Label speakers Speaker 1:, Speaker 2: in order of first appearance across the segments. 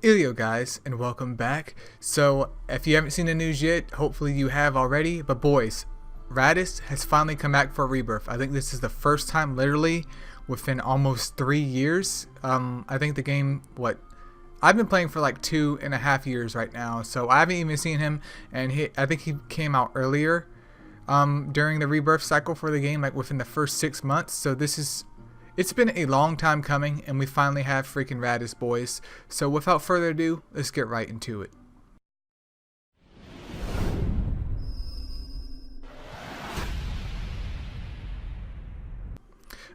Speaker 1: Eileo guys, and welcome back. So if you haven't seen the news yet, hopefully you have already, but boys, Radis has finally come back for a rebirth. I think this is the first time literally within almost 3 years. I think the game, I've been playing for like 2.5 years right now, so I haven't even seen him, and I think he came out earlier during the rebirth cycle for the game, like within the first 6 months. So it's been a long time coming, and we finally have freaking Radis, boys. So without further ado, let's get right into it.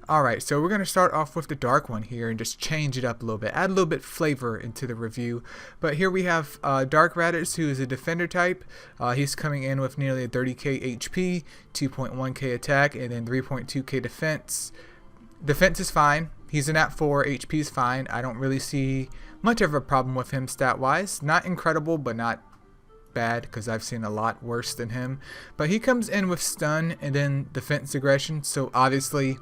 Speaker 1: Alright, so we're going to start off with the dark one here and just change it up a little bit, add a little bit flavor into the review. But here we have Dark Radis, who is a defender type. He's coming in with nearly a 30k HP, 2.1k attack, and then 3.2k defense. Defense is fine. He's an at 4, HP is fine. I don't really see much of a problem with him stat wise. Not incredible, but not bad, because I've seen a lot worse than him. But he comes in with stun and then defense aggression, so obviously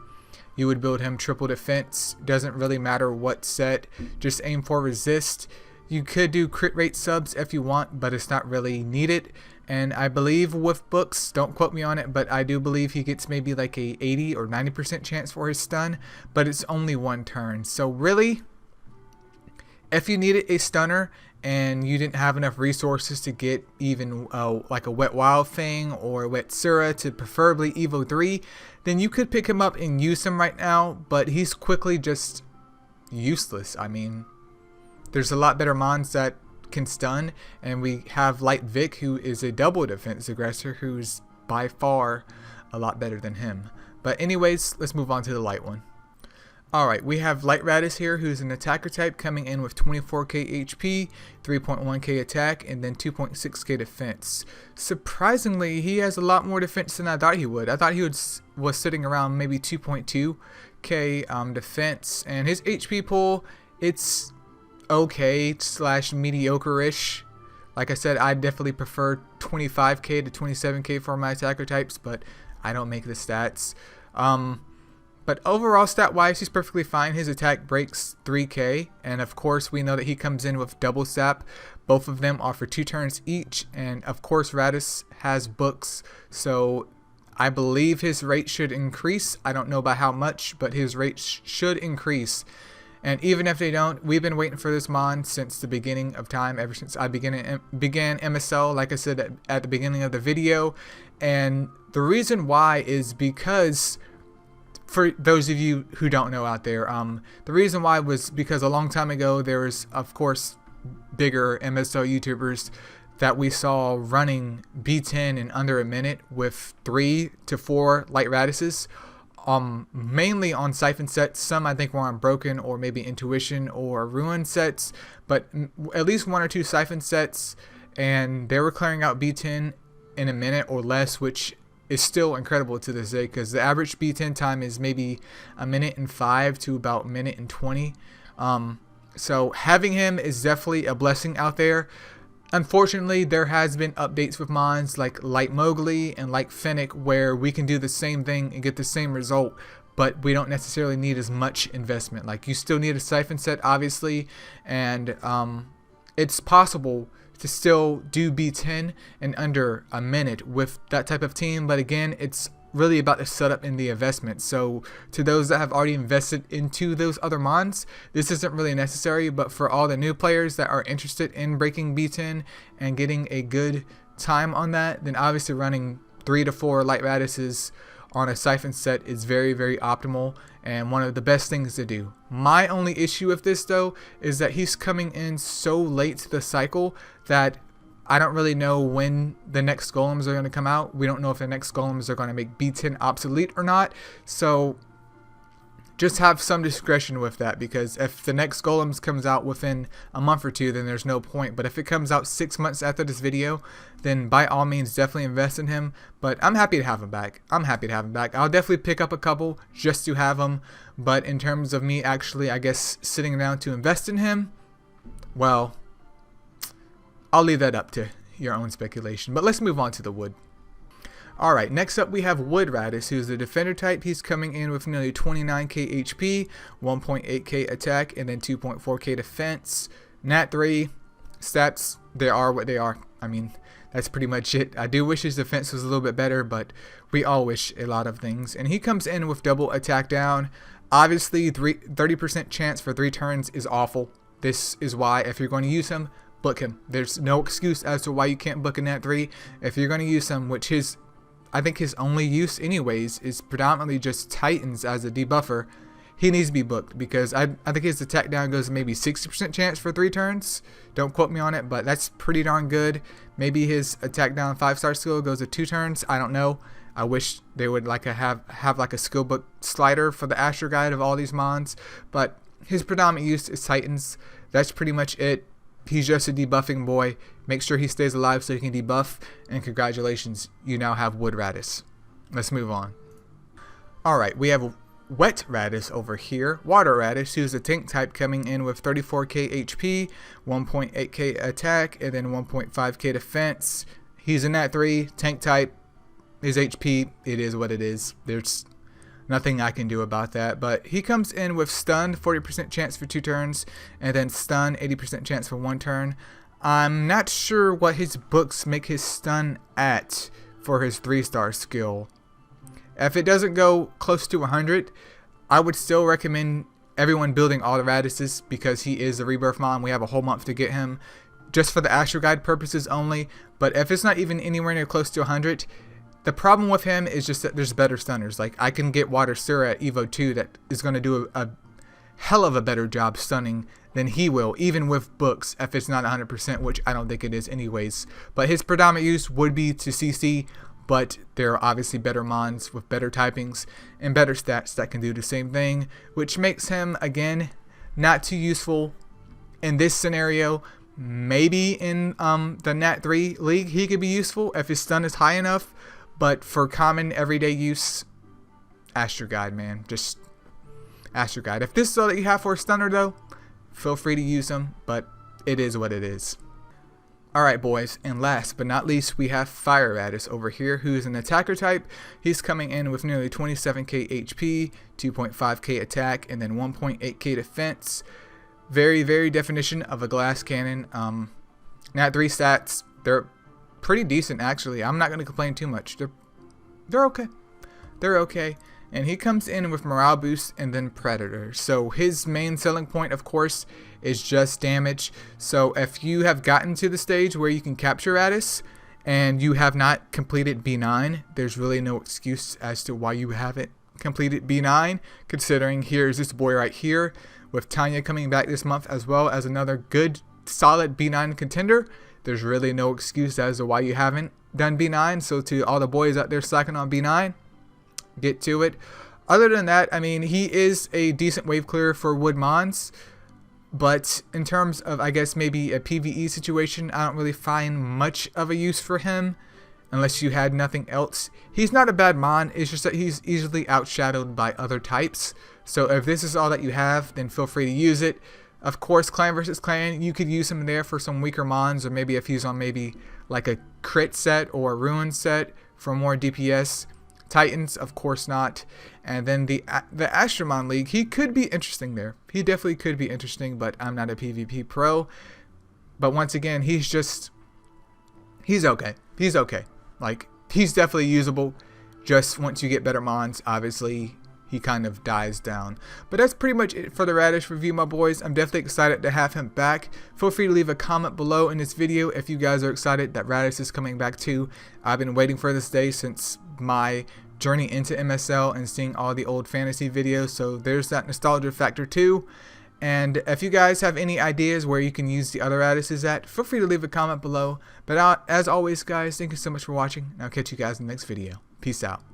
Speaker 1: you would build him triple defense. Doesn't really matter what set, just aim for resist. You could do crit rate subs if you want, but it's not really needed. And I believe with books, don't quote me on it, but I do believe he gets maybe like a 80 or 90% chance for his stun, but it's only one turn. So really, if you needed a stunner and you didn't have enough resources to get even like a wet wild thing or a wet Sura to preferably Evo 3, then you could pick him up and use him right now, but he's quickly just useless. I mean, there's a lot better mons that can stun, and we have Light Vic, who is a double defense aggressor, who's by far a lot better than him. But anyways, let's move on to the light one. Alright, we have Light Radis here, who's an attacker type, coming in with 24k HP, 3.1k attack, and then 2.6k defense. Surprisingly, he has a lot more defense than I thought he would. I thought he was sitting around maybe 2.2k defense, and his HP pool, it's okay / mediocre-ish. Like I said, I definitely prefer 25k to 27k for my attacker types, but I don't make the stats. But overall, stat-wise, he's perfectly fine. His attack breaks 3k, and of course, we know that he comes in with double sap. Both of them are for 2 turns each, and of course, Radis has books, so I believe his rate should increase. I don't know by how much, but his rate should increase. And even if they don't, we've been waiting for this mon since the beginning of time, ever since I began MSL, like I said at the beginning of the video. And the reason why is because, for those of you who don't know out there, the reason why was because a long time ago there was, of course, bigger MSL YouTubers that we saw running B10 in under a minute with 3 to 4 Light Radises. Mainly on Siphon sets. Some I think were on Broken or maybe Intuition or Ruin sets, but at least 1 or 2 Siphon sets, and they were clearing out B10 in a minute or less, which is still incredible to this day, because the average B10 time is maybe 1:05 to about 1:20. So having him is definitely a blessing out there. Unfortunately, there has been updates with mons like Light Mowgli and like Fennec where we can do the same thing and get the same result, but we don't necessarily need as much investment. Like, you still need a Siphon set, obviously, and it's possible to still do B10 in under a minute with that type of team, but again, it's really about the setup and the investment. So to those that have already invested into those other mons, this isn't really necessary, but for all the new players that are interested in breaking B10 and getting a good time on that, then obviously running 3 to 4 Light Radises on a Siphon set is very, very optimal and one of the best things to do. My only issue with this though is that he's coming in so late to the cycle that I don't really know when the next golems are going to come out. We don't know if the next golems are going to make B10 obsolete or not. So just have some discretion with that, because if the next golems comes out within a month or 2, then there's no point. But if it comes out 6 months after this video, then by all means definitely invest in him. But I'm happy to have him back. I'll definitely pick up a couple just to have him. But in terms of me actually, I guess, sitting down to invest in him, well, I'll leave that up to your own speculation, but let's move on to the wood. Alright, next up we have Wood Radis, who's the defender type. He's coming in with nearly 29k HP, 1.8k attack, and then 2.4k defense. Nat 3 stats, they are what they are. I mean, that's pretty much it. I do wish his defense was a little bit better, but we all wish a lot of things. And he comes in with double attack down. Obviously, 30% chance for 3 turns is awful. This is why, if you're going to use him, book him. There's no excuse as to why you can't book a Nat 3. If you're going to use him, which I think his only use anyways is predominantly just Titans as a debuffer, he needs to be booked, because I think his attack down goes maybe 60% chance for 3 turns. Don't quote me on it, but that's pretty darn good. Maybe his attack down 5-star skill goes to 2 turns. I don't know. I wish they would like have like a skill book slider for the Astro Guide of all these mons, but his predominant use is Titans. That's pretty much it. He's just a debuffing boy. Make sure he stays alive so he can debuff, and congratulations, you now have Wood Radis. Let's move on. Alright, we have Wet Radis over here. Water Radis, who's a tank type, coming in with 34k HP, 1.8k attack, and then 1.5k defense. He's a Nat 3 tank type. His HP, it is what it is. There's nothing I can do about that. But he comes in with stun, 40% chance for 2 turns, and then stun, 80% chance for 1 turn. I'm not sure what his books make his stun at for his 3-star skill. If it doesn't go close to 100, I would still recommend everyone building all the Radises, because he is a rebirth mon. We have a whole month to get him just for the Astro Guide purposes only. But if it's not even anywhere near close to 100, the problem with him is just that there's better stunners. Like, I can get Water Sura at Evo 2 that is going to do a hell of a better job stunning than he will, even with books, if it's not 100%, which I don't think it is anyways. But his predominant use would be to CC, but there are obviously better mons with better typings and better stats that can do the same thing, which makes him, again, not too useful in this scenario. Maybe in the Nat 3 league he could be useful if his stun is high enough, but for common everyday use, Astro Guide, man. Just Astro Guide. If this is all that you have for a stunner, though, feel free to use him, but it is what it is. Alright, boys, and last but not least, we have Fire Radis over here, who is an attacker type. He's coming in with nearly 27k HP, 2.5k attack, and then 1.8k defense. Very, very definition of a glass cannon. Nat 3 stats, they're pretty decent, actually. I'm not going to complain too much. They're okay. They're okay. And he comes in with morale boost and then Predator. So his main selling point, of course, is just damage. So if you have gotten to the stage where you can capture Radis and you have not completed B9, there's really no excuse as to why you haven't completed B9, considering here's this boy right here with Tanya coming back this month, as well as another good solid B9 contender. There's really no excuse as to why you haven't done B9. So to all the boys out there slacking on B9, get to it. Other than that, I mean, he is a decent wave clearer for Wood Mons, but in terms of, I guess, maybe a PvE situation, I don't really find much of a use for him unless you had nothing else. He's not a bad mon, it's just that he's easily outshadowed by other types. So if this is all that you have, then feel free to use it. Of course, clan versus clan, you could use him there for some weaker mons, or maybe if he's on maybe like a crit set or a ruin set for more DPS. Titans, of course not. And then the Astromon League, he could be interesting there. He definitely could be interesting, but I'm not a PvP pro. But once again, he's okay. He's okay. Like, he's definitely usable. Just once you get better mons, obviously, he kind of dies down. But that's pretty much it for the Radis review, my boys. I'm definitely excited to have him back. Feel free to leave a comment below in this video if you guys are excited that Radis is coming back too. I've been waiting for this day since my journey into MSL and seeing all the old fantasy videos, so there's that nostalgia factor too. And if you guys have any ideas where you can use the other Radises at, feel free to leave a comment below. But as always, guys, thank you so much for watching, and I'll catch you guys in the next video. Peace out.